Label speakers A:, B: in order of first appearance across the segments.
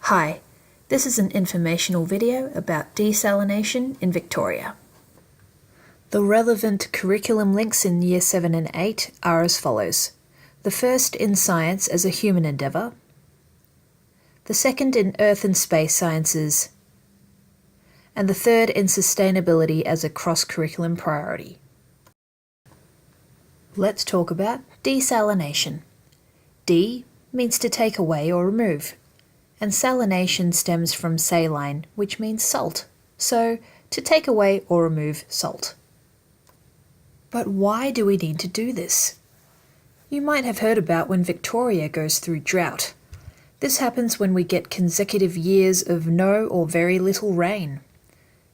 A: Hi, this is an informational video about desalination in Victoria. The relevant curriculum links in Year 7 and 8 are as follows. The first in science as a human endeavour, the second in earth and space sciences, and the third in sustainability as a cross-curriculum priority. Let's talk about desalination. De means to take away or remove, and salination stems from saline, which means salt, so to take away or remove salt. But why do we need to do this? You might have heard about when Victoria goes through drought. This happens when we get consecutive years of no or very little rain.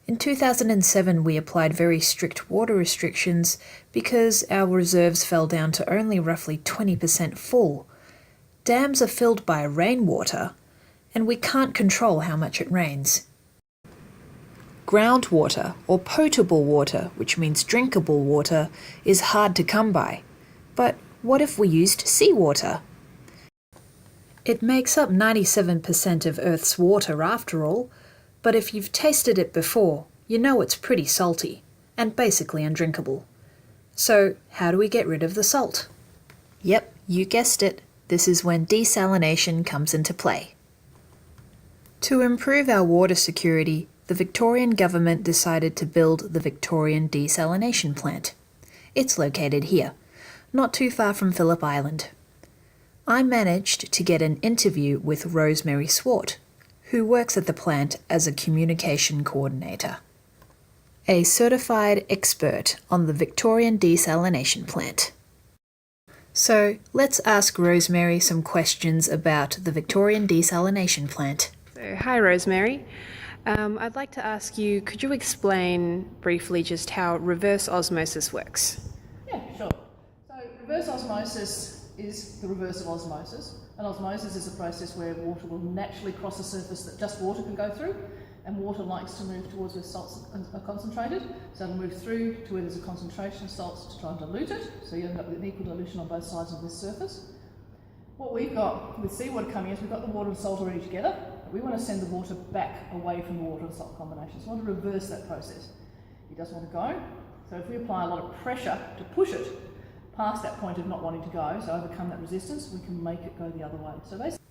A: In 2007 we applied very strict water restrictions because our reserves fell down to only roughly 20% full. Dams are filled by rainwater, and we can't control how much it rains. Groundwater, or potable water, which means drinkable water, is hard to come by. But what if we used seawater? It makes up 97% of Earth's water after all, but if you've tasted it before, you know it's pretty salty, and basically undrinkable. So how do we get rid of the salt? Yep, you guessed it, this is when desalination comes into play. To improve our water security, the Victorian government decided to build the Victorian Desalination Plant. It's located here, not too far from Phillip Island. I managed to get an interview with Rosemary Swart, who works at the plant as a communication coordinator. A certified expert on the Victorian Desalination Plant. So let's ask Rosemary some questions about the Victorian Desalination Plant.
B: So, hi Rosemary. I'd like to ask you, could you explain briefly just how reverse osmosis works?
C: Yeah, sure. So reverse osmosis is the reverse of osmosis. And osmosis is a process where water will naturally cross a surface that just water can go through, and water likes to move towards where salts are concentrated, so it'll move through to where there's a concentration of salts to try and dilute it, so you end up with an equal dilution on both sides of this surface. What we've got with seawater coming is we've got the water and salt already together, but we want to send the water back away from the water and salt combination, so we want to reverse that process. It doesn't want to go, so if we apply a lot of pressure to push it past that point of not wanting to go, so overcome that resistance, we can make it go the other way. So basically,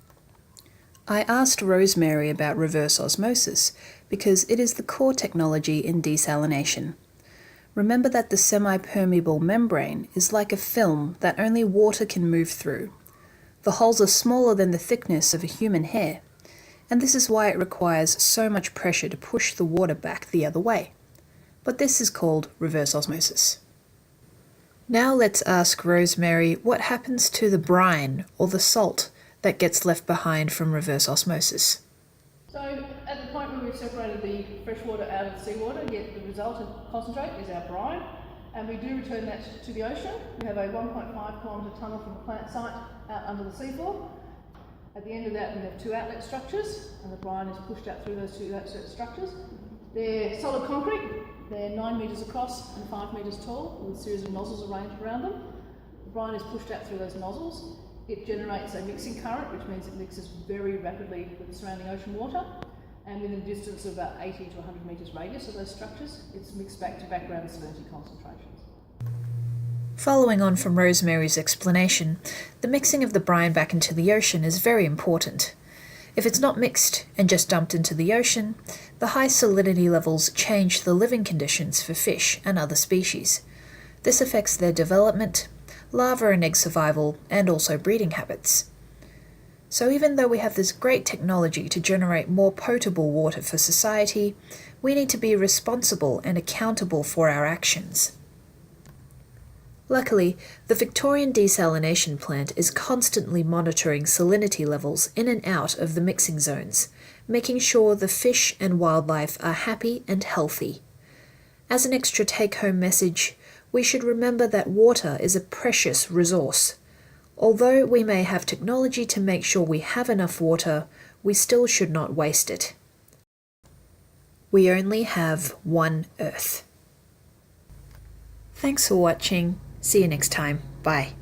A: I asked Rosemary about reverse osmosis because it is the core technology in desalination. Remember that the semi-permeable membrane is like a film that only water can move through. The holes are smaller than the thickness of a human hair, and this is why it requires so much pressure to push the water back the other way. But this is called reverse osmosis. Now let's ask Rosemary what happens to the brine, or the salt, that gets left behind from reverse osmosis.
C: so at the point where we've separated the fresh water out of the seawater, yet the resultant concentrate is our brine, and we do return that to the ocean. We have a 1.5 kilometre tunnel from the plant site out under the seafloor. At the end of that we have two outlet structures, and the brine is pushed out through those two outlet structures. They're solid concrete, they're 9 metres across and 5 metres tall, with a series of nozzles arranged around them. The brine is pushed out through those nozzles. It generates a mixing current, which means it mixes very rapidly with the surrounding ocean water, and within a distance of about 80 to 100 metres radius of those structures, it's mixed back to background salinity concentrations.
A: Following on from Rosemary's explanation, the mixing of the brine back into the ocean is very important. If it's not mixed and just dumped into the ocean, the high salinity levels change the living conditions for fish and other species. This affects their development, larva and egg survival, and also breeding habits. So even though we have this great technology to generate more potable water for society, we need to be responsible and accountable for our actions. Luckily, the Victorian Desalination Plant is constantly monitoring salinity levels in and out of the mixing zones, making sure the fish and wildlife are happy and healthy. As an extra take-home message, we should remember that water is a precious resource. Although we may have technology to make sure we have enough water, we still should not waste it. We only have one Earth. Thanks for watching. See you next time. Bye.